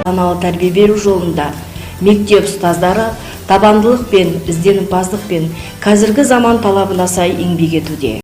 саналы тәрбие беру жолында мектеп ұстаздары табандылық пен ізденімпаздықпен қазіргі заман талабына сай еңбек етуде.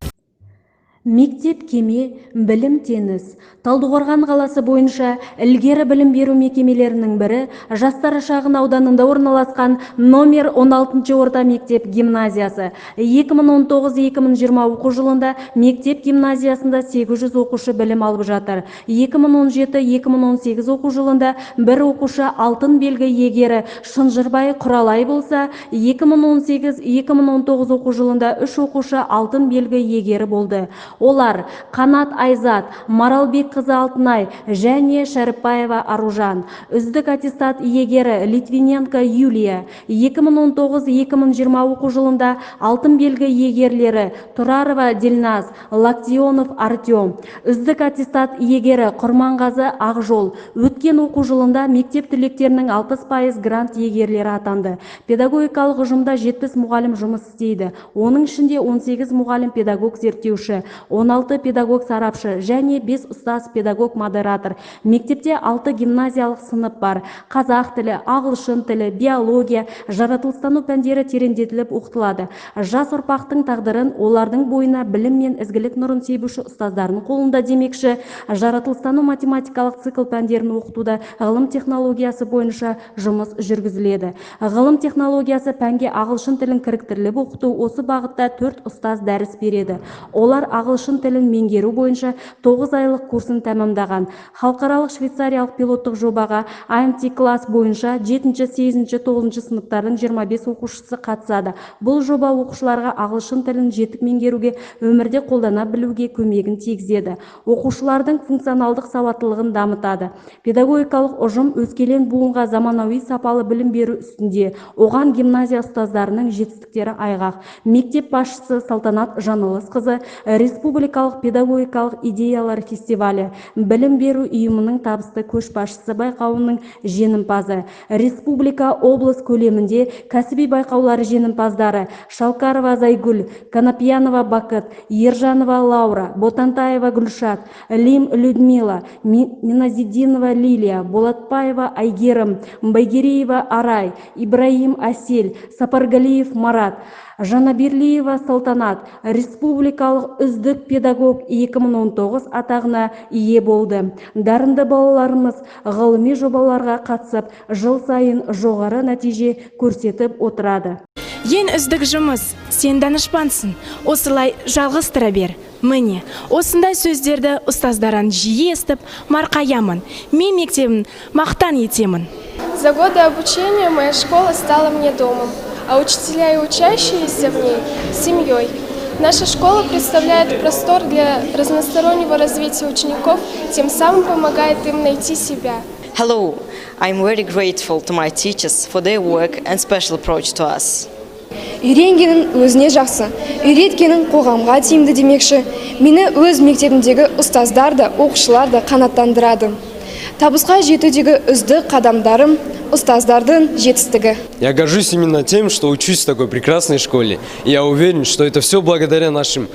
Мектеп кеме, білім теңіз. Талдықорған қаласы бойынша ілгері білім беру мекемелерінің бірі Жастар шағын ауданында орналасқан номер 16 орта мектеп гимназиясы. 2019-2020 оқу жылында мектеп гимназиясында 800 оқушы білім алып жатыр. 2017-2018 оқу жылында бір оқушы алтын белгі иегері Шынжырбай Құралай болса, 2018-2019 оқу жылында 3 оқушы алтын белгі иегері болды. Олар Қанат Айзат, Маралбек қызы Алтынай және Шәріпбаева Аружан. Үздік аттестат иегері Литвиненко Юлия. 2019-2020 оқу жылында алтын белгі иегерлері Тұрарова Дильназ, Лактионов Артем. Үздік аттестат иегері Құрманғазы Ақжол. Өткен оқу жылында мектеп түлектерінің 60% грант иегерлері атанды. Педагогикалық ұжымда 70 мұғалім жұмыс істейді. Оның ішінде 18 мұғалім педагог зерттеуші, 16 педагог сарапшы және 5 ұстаз педагог модератор. Мектепте 6 гимназиялық сынып бар. Қазақ тілі, ағылшын тілі, биология, жаратылыстану пәндері тереңдетіліп оқытылады. Жас ұрпақтың тағдырын олардың бойына білім мен ізгілік нұрын себуші ұстаздардың қолында демекші, жаратылыстану математикалық цикл пәндерін оқытуда ғылым технологиясы бойынша жұмыс жүргізіледі. Ғылым технологиясы пәнге ағылшын тілін кіріктіріліп оқыту, осы бағытта 4 ұстаз дәріс береді. Олар ағылшын тілін меңгеру бойынша 9 айлық курсын тәмамдаған. Халықаралық швейцариялық пилоттық жобаға IMT класс бойынша 7, 8, 9 сыныптардың 25 оқушысы қатысады. Бұл жоба оқушыларға ағылшын тілін жетік меңгеруге, өмірде қолдана білуге көмегін тигізеді. Оқушылардың функционалдық сауаттылығын дамытады. Педагогикалық ұжым өскелең буынға заманауи сапалы білім беру үстінде. Оған гимназия ұстаздарының жетістіктері айғақ. Мектеп басшысы Салтанат Жанылысқызы Республикалық педагогикалық идеялар фестивалі, білім беру ұйымының табысты көшбасшысы байқауының жеңімпазы. Республика облыс көлемінде кәсіби байқаулар жеңімпаздары Шалкарова Зайгүл, Канапьянова Бақыт, Ержанова Лаура, Ботантаева Гүлшат, Лим Людмила, Миназидинова Лилия, Болатбаева Айгерім, Байгереева Арай, Ибраим Асель, Сапаргалиев Марат, Жанаберлиева Салтанат республикалық үздік педагог 2019 атағына ие болды. Дарынды балаларымыз ғылыми жобаларға қатысып, жыл сайын жоғары нәтиже көрсетіп отырады. Ең үздік жұмыс, сен данышпансың, осылай жалғастыра бер. Міне, осындай сөздерді ұстаздардан жиі естіп, марқаямын. Мен мектебін мақтан етемін. За годы обучения моя школа стала мне домом, а учителя и учащиеся в ней – семьей. Наша школа представляет простор для разностороннего развития учеников, тем самым помогает им найти себя. Hello, I'm very grateful to my teachers for their work and special approach to us. Үйренгенің өзіне жақсы, үйреткенің қоғамға тиімді демекші. Мені өз мектебімдегі ұстаздар да, оқушылар да қанаттандырады. Табысқа жетудегі үздік қадамдарым ұстаздардың жетістігі. Я горжусь именно тем, что учусь в такой прекрасной школе. И я уверен, что это все благодаря нашим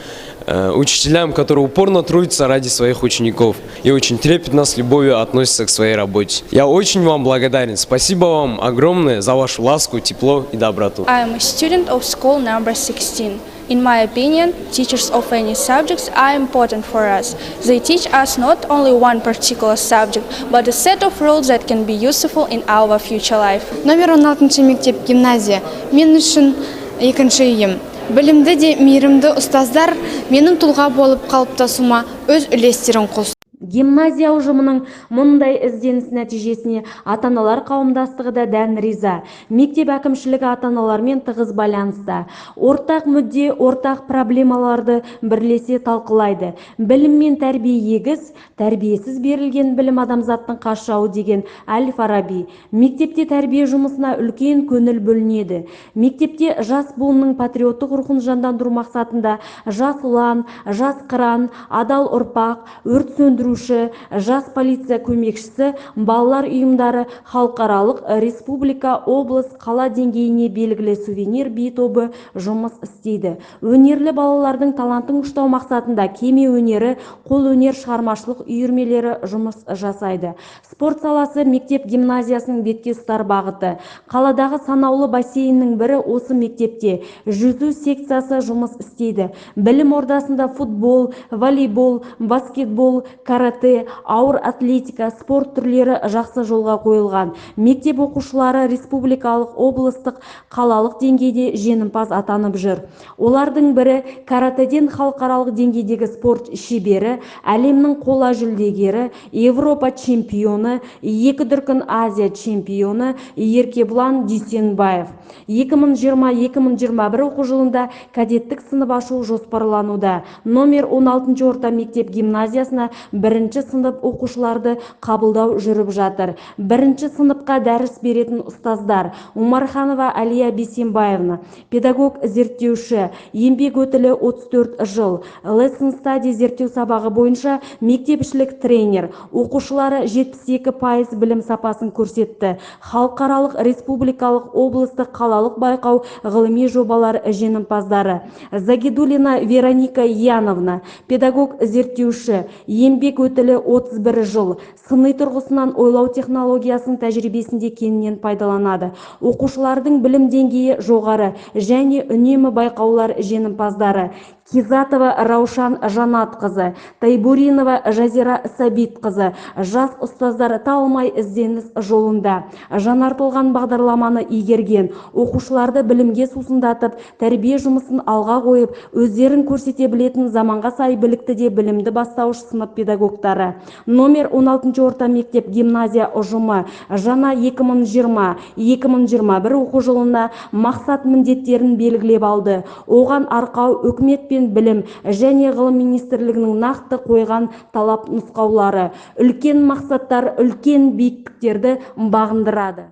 учителям, которые упорно трудятся ради своих учеников и очень трепетно с любовью относятся к своей работе. Я очень вам благодарен. Спасибо вам огромное за вашу ласку, тепло и доброту. I am a student of school number 16. In my opinion, teachers of any subjects are important for us. They teach us not only one particular subject, but a set of rules that can be useful in our future life. Номер 16 мектеп гимназия. Мен үшін екінші үйім. Білімді де мейірімді ұстаздар менің тұлға болып қалыптасуыма өз үлестерін қосты. Гимназия ұжымының мұндай ізденіс нәтижесіне ата-аналар қауымдастығы да дән риза. Мектеп әкімшілігі ата-аналармен тығыз байланыста. Ортақ мүдде, ортақ проблемаларды бірлесе талқылайды. Білім мен тәрбие егіз, тәрбиесіз берілген білім адамзаттың қас жауы деген Әл-Фараби. Мектепте тәрбие жұмысына үлкен көңіл бөлінеді. Мектепте жас буынның патриоттық рухын жандандыру мақсатында жас ұлан, жас қыран, адал ұрпақ, өрт сөндіру зерттеуші, жас полиция көмекшісі, балалар ұйымдары, халықаралық, республика, облыс, қала деңгейіне белгілі сувенир би тобы жұмыс істейді. Өнерлі балалардың талантын ұштау мақсатында кеме өнері, қол өнер шығармашылық үйірмелері жұмыс жасайды. Спорт саласы мектеп гимназиясының бетке ұстар бағыты. Қаладағы санаулы бассейннің бірі осы мектепте. Жүзу секциясы жұмыс істейді. Білім ордасында футбол, волейбол, баскетбол, карате, ауыр атлетика, спорт түрлері жақсы жолға қойылған. Мектеп оқушылары республикалық, облыстық, қалалық деңгейде жеңімпаз атанып жүр. Олардың бірі каратеден халықаралық деңгейдегі спорт шебері, әлемнің қола жүлдегері, Европа чемпионы, 2 дүркін Азия чемпионы Еркебұлан Дүйсенбаев. 2020-2021 оқу жылында кадеттік сынып ашу жоспарлануда. Номер 16 орта мектеп гимназиясына 1 сынып оқушыларды қабылдау жүріп жатыр. 1 сыныпқа дәріс беретін ұстаздар: Умарханова Алия Бейсенбаевна, педагог зерттеуші, еңбек өтілі 34 жыл, Lesson Study зерттеу сабағы бойынша мектепішілік тренер, оқушылары 72% білім сапасын көрсетті. Халықаралық, республикалық, облыстық, қалалық байқау ғылыми жобалар жеңімпаздары: Загидулина Вероника Яновна, педагог зерттеуші, еңбек өтілі 31 жыл, сыни тұрғысынан ойлау технологиясының тәжірибесінде кеңінен пайдаланады. Оқушылардың білім деңгейі жоғары және үнемі байқаулар жеңімпаздары: Кизатова Раушан Жанатқызы, Тайбуринова Жазира Сабитқызы. Жас ұстаздар талмай ізденіс жолында. Жаңартылған бағдарламаны игерген, оқушыларды білімге сусындатып, тәрбие жұмысын алға қойып, өздерін көрсете білетін заманға сай білікті де білімді бастауыш сынып педагогтары. Номер 16 орта мектеп гимназия ұжымы жаңа 2020-2021 оқу жылына мақсат міндеттерін белгілеп алды. Оған арқау үкімет пен білім және ғылым министрлігінің нақты қойған талап нұсқаулары. Үлкен мақсаттар үлкен биіктіктерді бағындырады.